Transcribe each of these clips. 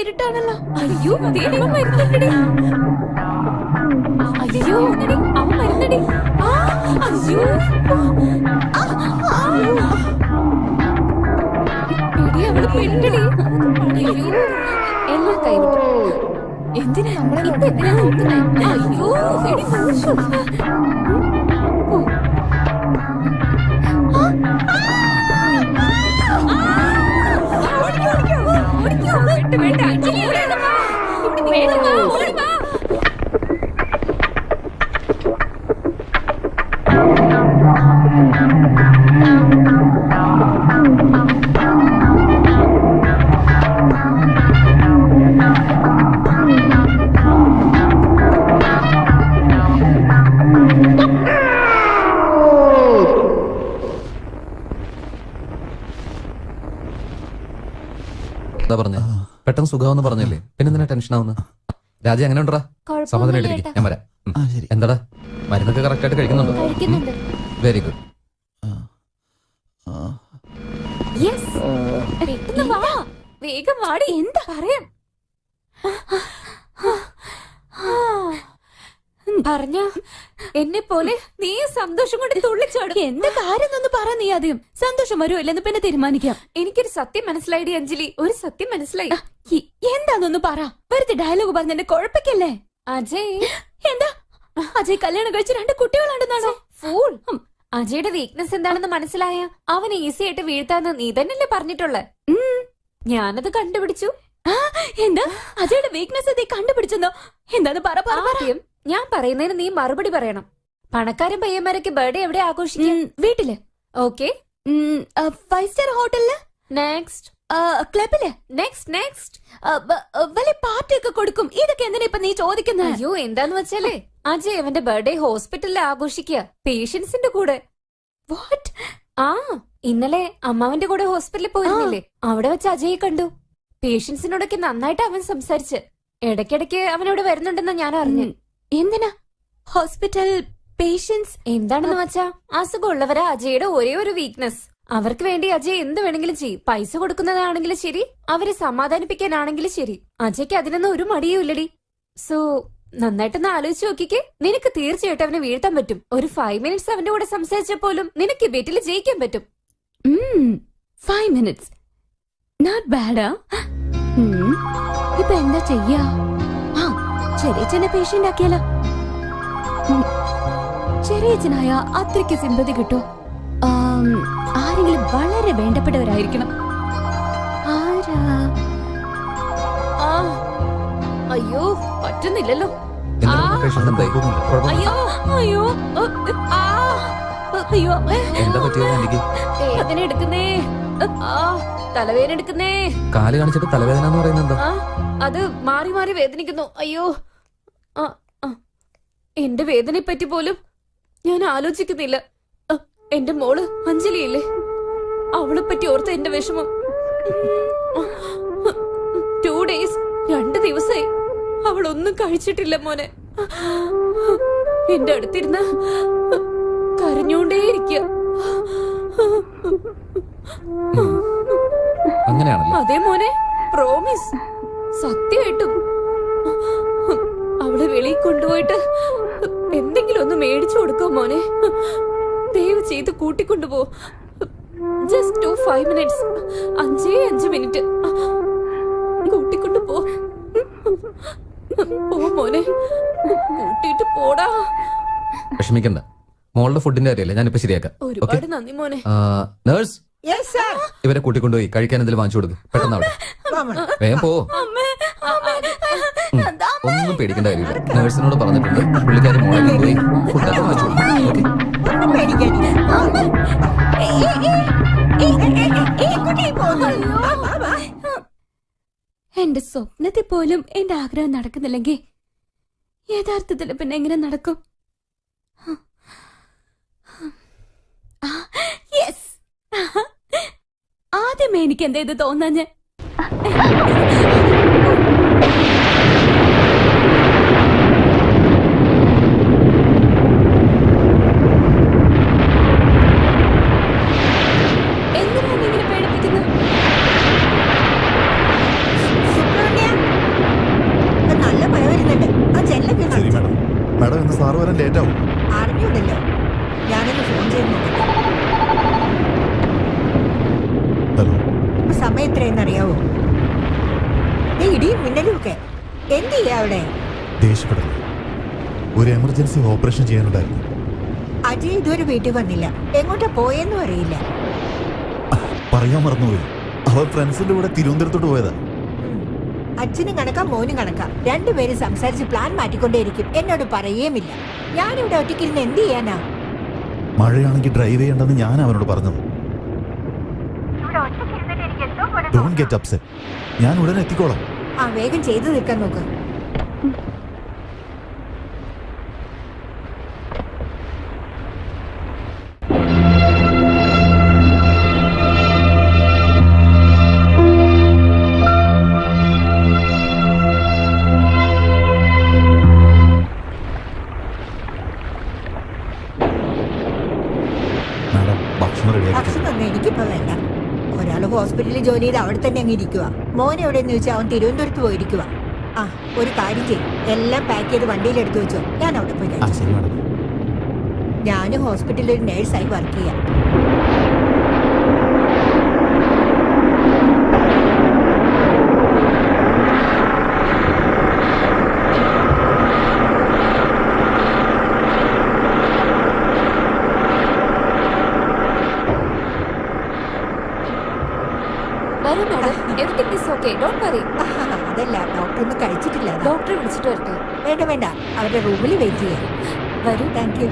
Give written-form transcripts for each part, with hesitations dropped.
ഇരുട്ടാണല്ലോ. അയ്യോ ദൈവം വരുന്നുണ്ടെടി. അയ്യോ അവൻ വരുന്നുണ്ടെടി. അയ്യോ അവള് പെരുണ്ടടി. അയ്യോ എല്ലാം കൈവിട്ടു. എന്തിനാ നമ്മളെ എന്തിനാ നോക്കുന്നേ? അയ്യോ എടി മോശം. പറഞ്ഞേ പെട്ടെന്ന് സുഖമാവെന്ന് പറഞ്ഞല്ലേ, പിന്നെ എന്തിനാ ടെൻഷൻ ആവുന്നു? രാജ എങ്ങനെ ഉണ്ടാ? സമാധാനമായിട്ടിരിക്കും, ഞാൻ വരാം. എന്താടാ മരുന്നൊക്കെ കറക്റ്റ് ആയിട്ട് കഴിക്കുന്നുണ്ടോ? Very good. വേഗം വാടി. എന്താ പറയാൻ പറഞ്ഞ എന്നെ പോലെ നീ സന്തോഷം കൊണ്ട് തുള്ളിച്ചാടും. എന്താ കാര്യം ഒന്ന് പറ. നീ ആദ്യം സന്തോഷം വരുമോ ഇല്ലെന്ന് പിന്നെ തീരുമാനിക്കാം. എനിക്കൊരു സത്യം മനസ്സിലായി അഞ്ജലി, ഒരു സത്യം മനസ്സിലായി. എന്താന്നൊന്ന് പറ. വെറുതെ ഡയലോഗ് പറഞ്ഞ എന്നെ കുഴപ്പിക്കല്ലേ. അജയ് എന്താ? അജയ് കല്യാണം കഴിച്ച് 2 കുട്ടികളുണ്ടെന്നാണോ? ഫൂൾ. അജയുടെ വീക്ക്നെസ് എന്താണെന്ന് മനസ്സിലായ അവൻ ഈസി ആയിട്ട് വീഴ്ത്താന്ന് നീ തന്നെയല്ലേ പറഞ്ഞിട്ടുള്ളേ? ഞാനത് കണ്ടുപിടിച്ചു. എന്താ അജയുടെ വീക്ക്നെസ് നീ കണ്ടുപിടിച്ചെന്നോ? എന്താന്ന് പറ. ആദ്യം ഞാൻ പറയുന്നതിന് നീ മറുപടി പറയണം. പണക്കാരൻ പയ്യന്മാരൊക്കെ ബർത്ത്ഡേ എവിടെ ആഘോഷിക്കും? വീട്ടില്. ഓക്കെ. 5 സ്റ്റാർ ഹോട്ടലില്. നെക്സ്റ്റ് ക്ലബില്. നെക്സ്റ്റ് വലിയ പാർട്ടി ഒക്കെ കൊടുക്കും. ഇതൊക്കെ എന്തിനാ ഇപ്പൊ നീ ചോദിക്കുന്നത്? അയ്യോ എന്താന്ന് വെച്ചാലേ അജയ് അവന്റെ ബർത്ത്ഡേ ഹോസ്പിറ്റലിൽ ആഘോഷിക്കുക, പേഷ്യൻസിന്റെ കൂടെ. വാട്ട്? ഇന്നലെ അമ്മാവന്റെ കൂടെ ഹോസ്പിറ്റലിൽ പോയിരുന്നില്ലേ? അവിടെ വെച്ച് അജയ് കണ്ടു. പേഷ്യൻസിനോടൊക്കെ നന്നായിട്ട് അവൻ സംസാരിച്ച്. ഇടയ്ക്കിടയ്ക്ക് അവനോട് വരുന്നുണ്ടെന്ന് ഞാൻ അറിഞ്ഞു. എന്തിനാ ഹോസ്പിറ്റൽ പേഷ്യൻസ്? എന്താണെന്ന് വെച്ചാ അസുഖമുള്ളവരാ അജയുടെ ഒരേ ഒരു വീക്ക്നെസ്. അവർക്ക് വേണ്ടി അജയ് എന്ത് വേണമെങ്കിലും ചെയ്യും. പൈസ കൊടുക്കുന്നതാണെങ്കിലും ശരി, അവരെ സമാധാനിപ്പിക്കാനാണെങ്കിലും ശരി. അജയ്ക്ക് അതിനൊന്നും ഒരു മടിയും ഇല്ലടി. സോ നന്നായിട്ടൊന്ന് ആലോചിച്ച് നോക്കിക്കേ. നിനക്ക് തീർച്ചയായിട്ടും അവനെ വീഴ്ത്താൻ പറ്റും. ഒരു 5 മിനിറ്റ്സ് അവന്റെ കൂടെ സംസാരിച്ചാൽ പോലും നിനക്ക് ഈ ബെറ്റിൽ ജയിക്കാൻ പറ്റും. 5 മിനിറ്റ്സ് നോട്ട് ബാഡാ. ഇപ്പൊ എന്താ ചെയ്യാ? ചെറിയച്ഛനെ പേഷ്യന്റ് ആക്കിയാലോ? ചെറിയച്ഛനായ അത്രയ്ക്ക് സിമ്പതി കിട്ടോ? ആരെങ്കിലും വളരെ വേണ്ടപ്പെട്ടവരായിരിക്കണം. ആരാ? അയ്യോ പറ്റുന്നില്ലല്ലോ. അയ്യോ അയ്യോ അയ്യോ വേദന എടുക്കുന്നേ. തലവേദന എടുക്കുന്നേ. കാല് കാണിച്ചിട്ട് തലവേദന എന്ന് പറയുന്നത് എന്താ? അത് മാറി മാറി വേദനിക്കുന്നു. അയ്യോ എന്റെ വേദനയെ പറ്റി പോലും ഞാൻ ആലോചിക്കുന്നില്ല. എന്റെ മോള് അഞ്ജലിയില്ലേ, അവളെ പറ്റി ഓർത്ത് എന്റെ വിഷമം. 2 days 2 ദിവസമായി അവളൊന്നും കഴിച്ചിട്ടില്ല മോനെ. എന്റെ അടുത്തിരുന്ന് കരഞ്ഞോണ്ടേയിരിക്കുക. അതെ മോനെ, പ്രോമിസ്, സത്യമായിട്ടും. അവളെ വെളിയിൽ കൊണ്ടുപോയിട്ട് എന്തെങ്കിലും ഒന്ന് മേടിച്ചു കൊടുക്കാം മോനെ. ദയവ് ചെയ്ത് കൂട്ടിക്കൊണ്ടുപോ. Just 5 minutes. 5 മിനിറ്റ് കൂട്ടിക്കൊണ്ടു പോ. മോനെ കൂട്ടിട്ട് പോടാ. വിഷമിക്കണ്ട, മോളുടെ ഫുഡിന്റെ കാര്യമല്ലേ, ഞാനിപ്പോ ശരിയാക്കാം. ഒരുപാട് നന്ദി മോനെ. നേഴ്സ്, ഇവരെ കൂട്ടിക്കൊണ്ടുപോയി കഴിക്കാൻ എന്തെങ്കിലും വാങ്ങിച്ചു കൊടുക്കും. പെട്ടെന്ന് അവിടെ വേഗം പോ. ഒന്നും പേടിക്കേണ്ട കാര്യമില്ല. നേഴ്സിനോട് പറഞ്ഞിട്ടുണ്ട്, പുള്ളിക്കാരി മോളെ കൊണ്ടുപോയി ഫുഡൊക്കെ വാങ്ങിച്ചു കൊടുക്കും. എന്റെ സ്വപ്നത്തിൽ പോലും എന്റെ ആഗ്രഹം നടക്കുന്നില്ലെങ്കിൽ യഥാർത്ഥത്തിൽ പിന്നെ എങ്ങനെ നടക്കും? ആദ്യമേ എനിക്ക് എന്താ ഇത് തോന്നാഞ്ഞ്? എന്തിനാണ് ഇങ്ങനെ പേടിപ്പിക്കുന്നത്? വരാൻ ലേറ്റ് ആവും. അറിഞ്ഞൂടല്ലോ, ഞാനൊന്ന് ഫോൺ ചെയ്ത് നോക്കട്ടെ. ഹലോ, ഇപ്പൊ സമയം എത്രയെന്നറിയാവോ? ഇടിയും മിന്നലും ഒക്കെ. എന്ത് ചെയ്യാ അവിടെ? ദേഷ്യപ്പെടല്ലേ, ഒരു എമർജൻസി ഓപ്പറേഷൻ ചെയ്യാനുണ്ടായിരുന്നു. അജയ് ഇതുവരെ വീട്ടിൽ വന്നില്ല. എങ്ങോട്ടാ പോയെന്നും അറിയില്ല. പറയാൻ മറന്നുപോയി, അവർ ഫ്രണ്ട്സിന്റെ കൂടെ തിരുവനന്തപുരത്തോട്ട് പോയതാ. അച്ഛനും കണക്കാ മോനും കണക്കാ, രണ്ടുപേരും സംസാരിച്ച് പ്ലാൻ മാറ്റിക്കൊണ്ടേയിരിക്കും. എന്നോട് പറയുകയുമില്ല. ഞാനിവിടെ ഒറ്റയ്ക്കിരുന്ന് എന്ത് ചെയ്യാനാ? മഴയാണെങ്കിൽ ഡ്രൈവ് ചെയ്യണ്ടെന്ന് ഞാൻ അവനോട് പറഞ്ഞത്. ഡോണ്ട് ഗെറ്റ് അപ്സെറ്റ്, ഞാൻ ഉടനെ എത്തിക്കോളാം. ആ, വേഗം ചെയ്തു തീർക്കാൻ നോക്ക്. മാഡം, ഭക്ഷണം റെഡിയാക്കി. ഭക്ഷണമൊന്നും എനിക്കിപ്പോ വേണ്ട. ഒരാൾ ഹോസ്പിറ്റലിൽ ജോലി ചെയ്ത് അവിടെ തന്നെ അങ്ങ് ഇരിക്കുക. മോൻ എവിടെയെന്ന് ചോദിച്ചാൽ അവൻ തിരുവനന്തപുരത്ത് പോയിരിക്കുക. ആ, ഒരു കാര്യം ചെയ്യും, എല്ലാം പാക്ക് ചെയ്ത് വണ്ടിയിൽ എടുത്തു വെച്ചോ. ഞാൻ അവിടെ പോയി കഴിച്ചു. ശരി മാഡം. ഞാനും ഹോസ്പിറ്റലിൽ ഒരു നേഴ്സായി വർക്ക് ചെയ്യാം. വരൂ madam, everything is okay, don't worry. അതല്ല, ഡോക്ടർ ഒന്നും കഴിച്ചിട്ടില്ല. ഡോക്ടറെ വിളിച്ചിട്ട് വരട്ടെ? വേണ്ട വേണ്ട, അവരുടെ റൂമിൽ വെയിറ്റ് ചെയ്യാം. വരൂ. Thank you.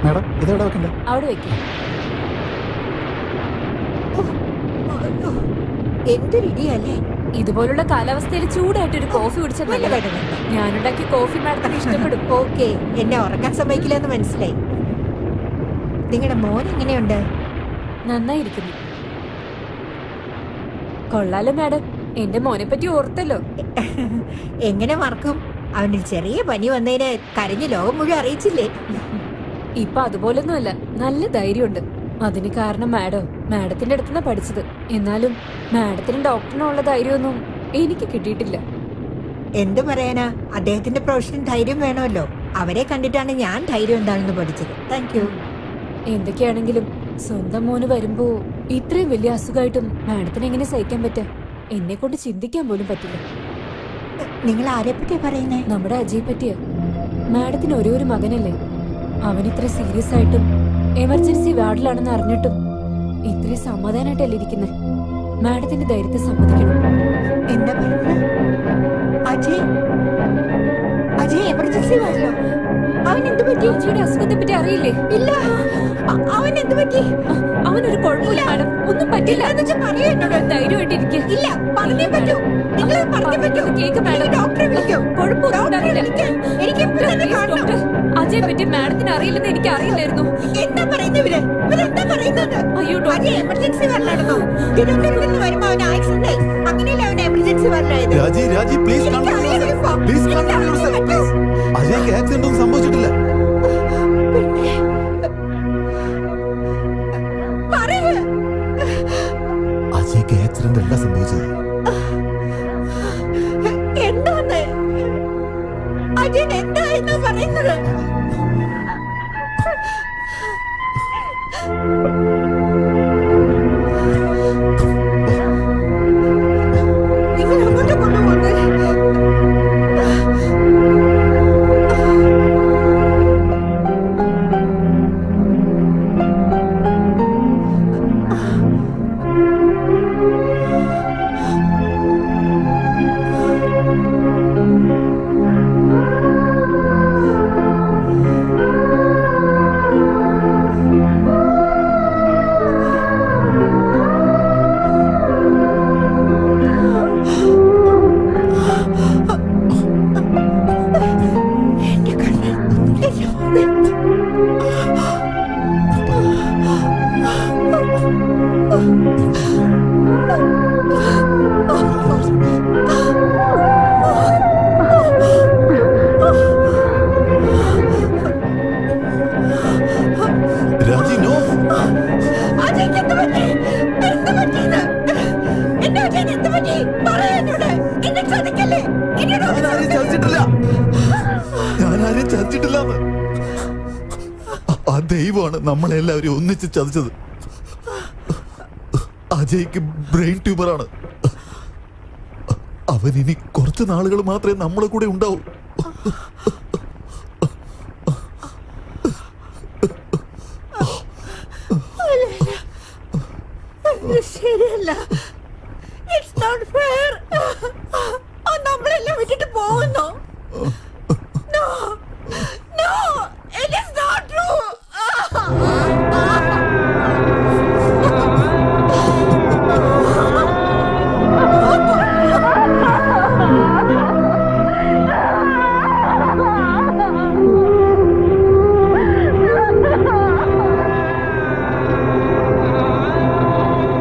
മാഡം, ഇതെവിടെ വെക്കണ്ടേ? അവിടെ വെക്കാം. എന്തൊരു ഇടിയല്ലേ. ഇതുപോലുള്ള കാലാവസ്ഥയിൽ ചൂടായിട്ട് ഒരു കോഫി കുടിച്ചാൽ വേണ്ട നല്ലതാണ്. വേണ്ട വേണ്ട. ഞാനുണ്ടാക്കിയ കോഫി മാഡത്തിന് ഇഷ്ടപ്പെടും. ഓക്കെ, എന്നെ ഉറക്കാൻ സമ്മതിക്കില്ലെന്ന് മനസ്സിലായി. നിങ്ങളുടെ മോൻ എങ്ങനെയുണ്ട്? നന്നായിരിക്കുന്നു. കൊള്ളാലോ മാഡം, എന്റെ മോനെ പറ്റി ഓർത്തല്ലോ. എങ്ങനെ മറക്കും? അവന് ചെറിയ പനി വന്നതിന് കരഞ്ഞ് ലോകം മുഴുവൻ അറിയിച്ചില്ലേ? ഇപ്പൊ അതുപോലൊന്നുമല്ല, നല്ല ധൈര്യമുണ്ട്. അതിന് കാരണം മാഡത്തിന്റെ അടുത്തുനിന്നാ പഠിച്ചത്. എന്നാലും മാഡത്തിനും ഡോക്ടറിനും ഉള്ള ധൈര്യമൊന്നും എനിക്ക് കിട്ടിയിട്ടില്ല. എന്തു പറയാനാ, അദ്ദേഹത്തിന്റെ പ്രൊഫഷൻ ധൈര്യം വേണമല്ലോ. അവരെ കണ്ടിട്ടാണ് ഞാൻ ധൈര്യം എന്താണെന്ന് പഠിച്ചത്. Thank you. എന്തൊക്കെയാണെങ്കിലും സ്വന്തം മോന് വരുമ്പോ ഇത്രയും വലിയ അസുഖമായിട്ടും മാഡത്തിന് എങ്ങനെ സഹിക്കാൻ പറ്റാ? എന്നെ കൊണ്ട് ചിന്തിക്കാൻ പോലും പറ്റില്ല. നിങ്ങൾ ആരെ പറ്റിയാ പറയുന്നേ? നമ്മുടെ അജയ് പറ്റിയ. മാഡത്തിന് ഒരേ ഒരു മകനല്ലേ? അവൻ ഇത്ര സീരിയസ് ആയിട്ടും എമർജൻസി വാർഡിലാണെന്ന് അറിഞ്ഞിട്ടും ഇത്രയും സമാധാനമായിട്ടല്ലേ ഇരിക്കുന്നത്? മാഡത്തിന്റെ ധൈര്യത്തെ സമ്മതിക്കണം. എന്താ പറയുന്നത്? അജയ് അജയ് എമർജൻസി വാർഡിലോ? അവൻ എന്ത് പറ്റി? അജയുടെ അസുഖത്തെ പറ്റി അറിയില്ലേ? ഇല്ല. അവൻ എന്ത് പറ്റി? അവനൊരു കുഴപ്പമില്ല മാഡം, ഒന്നും പറ്റില്ല. പറയൂ എന്നോട്. ധൈര്യമായിട്ടിരിക്കുക. ഇല്ല, പറഞ്ഞേ പറ്റൂ. നിങ്ങൾ പറഞ്ഞേ പറ്റൂ. Cake madam. ഡോക്ടറെ വിളിക്കൂ. കുഴപ്പമൊന്നും ഡോക്ടറെ ഉണ്ടാവില്ല. വിളിക്ക്. എനിക്ക് ഇപ്പൊ തന്നെ കാണണം. ഡോക്ടർ, അജയെ പറ്റി മാഡത്തിന് അറിയില്ലെന്ന് എനിക്ക് അറിയില്ലായിരുന്നു. എന്താ പറയുന്നത് ഇവര്? ഇവരെന്താ പറയുന്നത്? അയ്യോ ഡോക്ടർ, അജയ് എമർജൻസി വാർഡിലാണെന്നോ? തിരുവനന്തപുരത്ത് നിന്ന് വരുമ്പോ അവന് ആക്സിഡന്റ് ആയി. അങ്ങനെയല്ല അവൻ എമർജൻസി വാർഡിലായത്. രാജി പ്ലീസ് അജയ്ക്ക് ആക്സിഡന്റ് ഒന്നും സംഭവിച്ചിട്ടില്ല. അജയ്ക്ക് ആക്സിഡന്റ് അല്ല സംഭവിച്ചത്. എന്താന്ന് അജയൻ എന്തായിരുന്നു പറയുന്നത്? നിങ്ങൾ അങ്ങോട്ട് കൊണ്ടുപോകുന്നത്? രാജി നോ. അജയ്ക്ക് എന്ത് പറ്റി? എന്ത് പറ്റിയത്? എന്റെ അജയൻ എന്ത് പറ്റി? പറയൂ എന്നോട്. എന്നെ ചതിക്കല്ലേ? ഞാനാരെയും ചതിച്ചിട്ടില്ല. ഞാനാരെയും ചതിച്ചിട്ടില്ലെന്ന്. ആ ദൈവമാണ് നമ്മളെല്ലാവരും ഒന്നിച്ച് ചതിച്ചത്. അജയ്ക്ക് ബ്രെയിൻ ട്യൂമറാണ്. അവൻ ഇനി കുറച്ച് നാളുകൾ മാത്രമേ നമ്മളെ കൂടെ ഉണ്ടാവൂ. ശരിയല്ല. It's not fair. നമ്മളെല്ലാം വിട്ടിട്ട് പോകുന്നു. No, no, it is not true.